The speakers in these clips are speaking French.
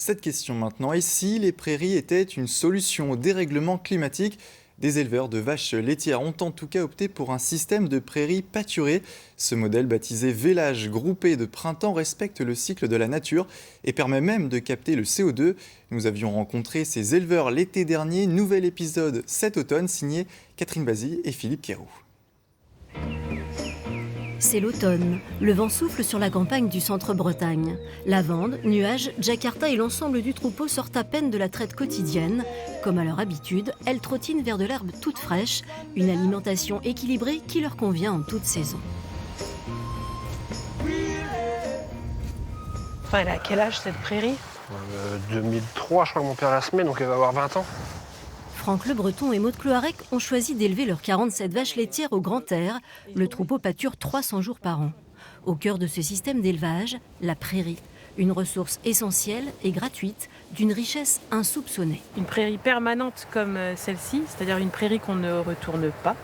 Cette question maintenant, et si les prairies étaient une solution au dérèglement climatique? Des éleveurs de vaches laitières ont en tout cas opté pour un système de prairies pâturées. Ce modèle baptisé vélage groupé de printemps respecte le cycle de la nature et permet même de capter le CO2. Nous avions rencontré ces éleveurs l'été dernier. Nouvel épisode cet automne signé Catherine Bazy et Philippe Quéroux. C'est l'automne. Le vent souffle sur la campagne du centre-Bretagne. Lavande, nuages, Jakarta et l'ensemble du troupeau sortent à peine de la traite quotidienne. Comme à leur habitude, elles trottinent vers de l'herbe toute fraîche, une alimentation équilibrée qui leur convient en toute saison. Enfin, elle a quel âge cette prairie? 2003, je crois que mon père l'a semée, donc elle va avoir 20 ans. Franck Le Breton et Maud Cloarec ont choisi d'élever leurs 47 vaches laitières au grand air. Le troupeau pâture 300 jours par an. Au cœur de ce système d'élevage, la prairie. Une ressource essentielle et gratuite, d'une richesse insoupçonnée. Une prairie permanente comme celle-ci, c'est-à-dire une prairie qu'on ne retourne pas.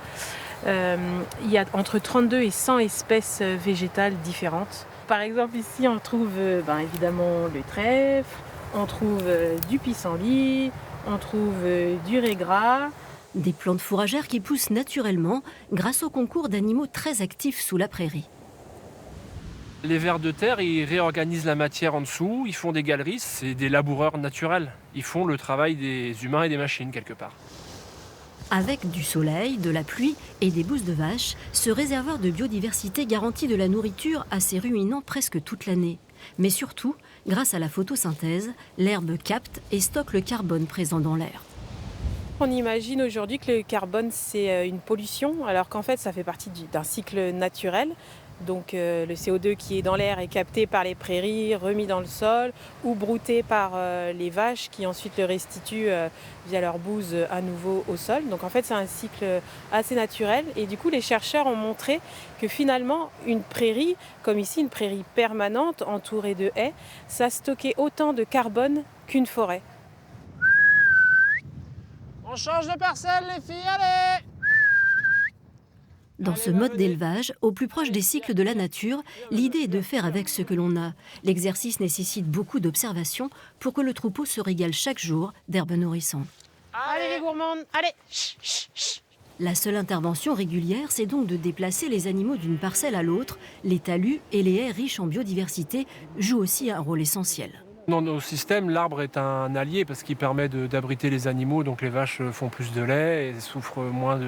Il y a entre 32 et 100 espèces végétales différentes. Par exemple, ici, on trouve évidemment le trèfle, on trouve du pissenlit, on trouve du régras. Des plantes fourragères qui poussent naturellement grâce au concours d'animaux très actifs sous la prairie. Les vers de terre, ils réorganisent la matière en dessous, ils font des galeries, c'est des laboureurs naturels. Ils font le travail des humains et des machines quelque part. Avec du soleil, de la pluie et des bousses de vache, ce réservoir de biodiversité garantit de la nourriture à ses ruminants presque toute l'année. Mais surtout, grâce à la photosynthèse, l'herbe capte et stocke le carbone présent dans l'air. On imagine aujourd'hui que le carbone, c'est une pollution, alors qu'en fait, ça fait partie d'un cycle naturel. Donc le CO2 qui est dans l'air est capté par les prairies, remis dans le sol ou brouté par les vaches qui ensuite le restituent via leur bouse à nouveau au sol. Donc en fait c'est un cycle assez naturel et du coup les chercheurs ont montré que finalement une prairie, comme ici une prairie permanente entourée de haies, ça stockait autant de carbone qu'une forêt. On change de parcelle les filles, allez! Dans ce mode d'élevage, au plus proche des cycles de la nature, l'idée est de faire avec ce que l'on a. L'exercice nécessite beaucoup d'observation pour que le troupeau se régale chaque jour d'herbes nourrissantes. Allez les gourmandes, allez! Chut, chut, chut. La seule intervention régulière, c'est donc de déplacer les animaux d'une parcelle à l'autre. Les talus et les haies riches en biodiversité jouent aussi un rôle essentiel. Dans nos systèmes, l'arbre est un allié parce qu'il permet d'abriter les animaux, donc les vaches font plus de lait et souffrent moins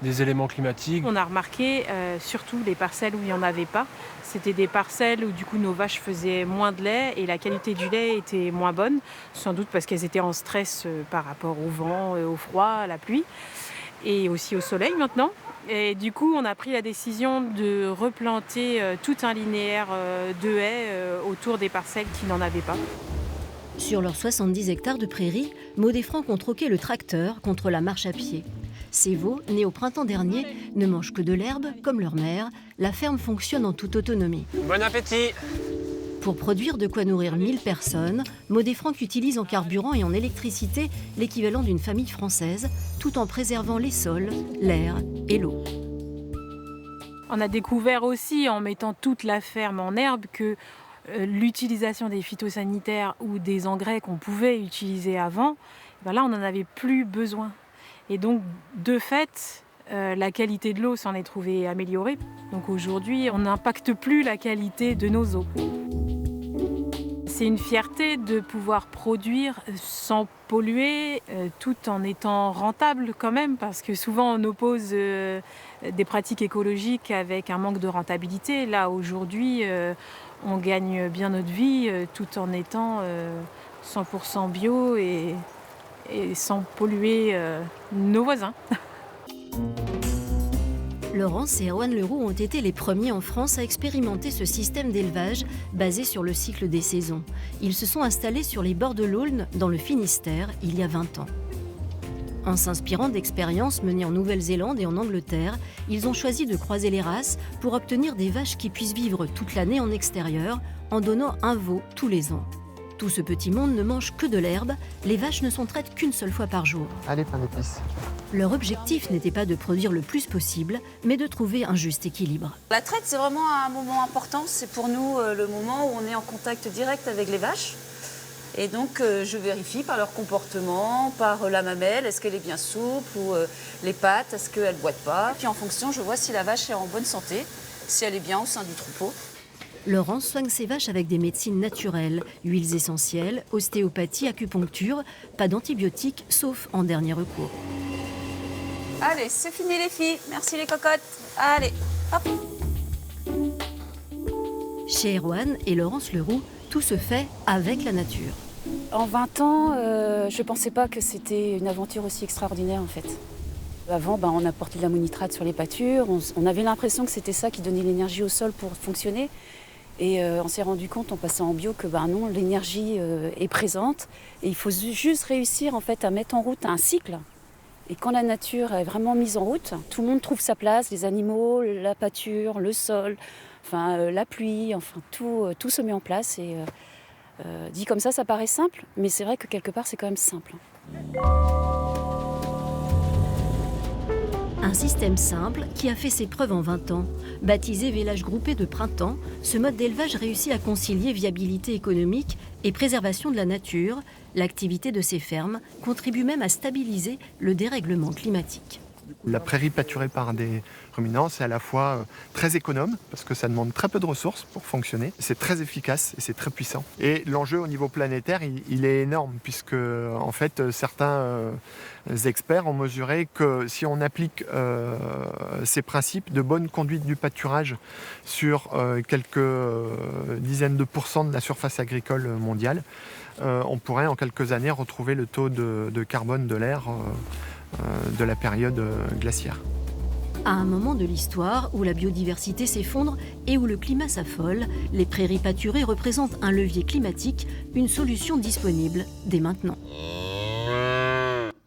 des éléments climatiques. On a remarqué, surtout les parcelles où il n'y en avait pas, c'était des parcelles où du coup nos vaches faisaient moins de lait et la qualité du lait était moins bonne, sans doute parce qu'elles étaient en stress par rapport au vent, au froid, à la pluie et aussi au soleil maintenant. Et du coup, on a pris la décision de replanter tout un linéaire de haies autour des parcelles qui n'en avaient pas. Sur leurs 70 hectares de prairies, Maud et Franck ont troqué le tracteur contre la marche à pied. Ces veaux, nés au printemps dernier, ne mangent que de l'herbe, comme leur mère. La ferme fonctionne en toute autonomie. Bon appétit! Pour produire de quoi nourrir 1000 personnes, Maud et Franck utilisent en carburant et en électricité l'équivalent d'une famille française, tout en préservant les sols, l'air et l'eau. On a découvert aussi, en mettant toute la ferme en herbe, que l'utilisation des phytosanitaires ou des engrais qu'on pouvait utiliser avant, là, on n'en avait plus besoin. Et donc, de fait, la qualité de l'eau s'en est trouvée améliorée. Donc aujourd'hui, on n'impacte plus la qualité de nos eaux. C'est une fierté de pouvoir produire sans polluer, tout en étant rentable quand même, parce que souvent on oppose des pratiques écologiques avec un manque de rentabilité. Là aujourd'hui, on gagne bien notre vie tout en étant 100% bio et sans polluer nos voisins. Laurence et Erwan Leroux ont été les premiers en France à expérimenter ce système d'élevage basé sur le cycle des saisons. Ils se sont installés sur les bords de l'Aulne, dans le Finistère, il y a 20 ans. En s'inspirant d'expériences menées en Nouvelle-Zélande et en Angleterre, ils ont choisi de croiser les races pour obtenir des vaches qui puissent vivre toute l'année en extérieur, en donnant un veau tous les ans. Tout ce petit monde ne mange que de l'herbe, les vaches ne sont traites qu'une seule fois par jour. Allez, pain d'épices. Leur objectif n'était pas de produire le plus possible, mais de trouver un juste équilibre. La traite, c'est vraiment un moment important. C'est pour nous le moment où on est en contact direct avec les vaches. Et donc je vérifie par leur comportement, par la mamelle, est-ce qu'elle est bien souple, ou les pattes, est-ce qu'elles ne boitent pas. Puis en fonction, je vois si la vache est en bonne santé, si elle est bien au sein du troupeau. Laurence soigne ses vaches avec des médecines naturelles, huiles essentielles, ostéopathie, acupuncture, pas d'antibiotiques, sauf en dernier recours. Allez, c'est fini les filles, merci les cocottes. Allez, hop. Chez Erwan et Laurence Leroux, tout se fait avec la nature. En 20 ans, je ne pensais pas que c'était une aventure aussi extraordinaire en fait. Avant, on apportait de l'ammonitrate sur les pâtures, on avait l'impression que c'était ça qui donnait l'énergie au sol pour fonctionner. Et on s'est rendu compte en passant en bio que non, l'énergie est présente et il faut juste réussir en fait à mettre en route un cycle. Et quand la nature est vraiment mise en route, tout le monde trouve sa place, les animaux, la pâture, le sol, la pluie, tout se met en place. Et dit comme ça paraît simple, mais c'est vrai que quelque part c'est quand même simple. Un système simple qui a fait ses preuves en 20 ans. Baptisé village groupé de printemps, ce mode d'élevage réussit à concilier viabilité économique et préservation de la nature. L'activité de ces fermes contribue même à stabiliser le dérèglement climatique. La prairie pâturée par des ruminants, c'est à la fois très économe, parce que ça demande très peu de ressources pour fonctionner. C'est très efficace et c'est très puissant. Et l'enjeu au niveau planétaire, il est énorme, puisque en fait, certains experts ont mesuré que si on applique ces principes de bonne conduite du pâturage sur quelques dizaines de pourcents de la surface agricole mondiale, on pourrait en quelques années retrouver le taux de carbone de l'air de la période glaciaire. À un moment de l'histoire où la biodiversité s'effondre et où le climat s'affole, les prairies pâturées représentent un levier climatique, une solution disponible dès maintenant.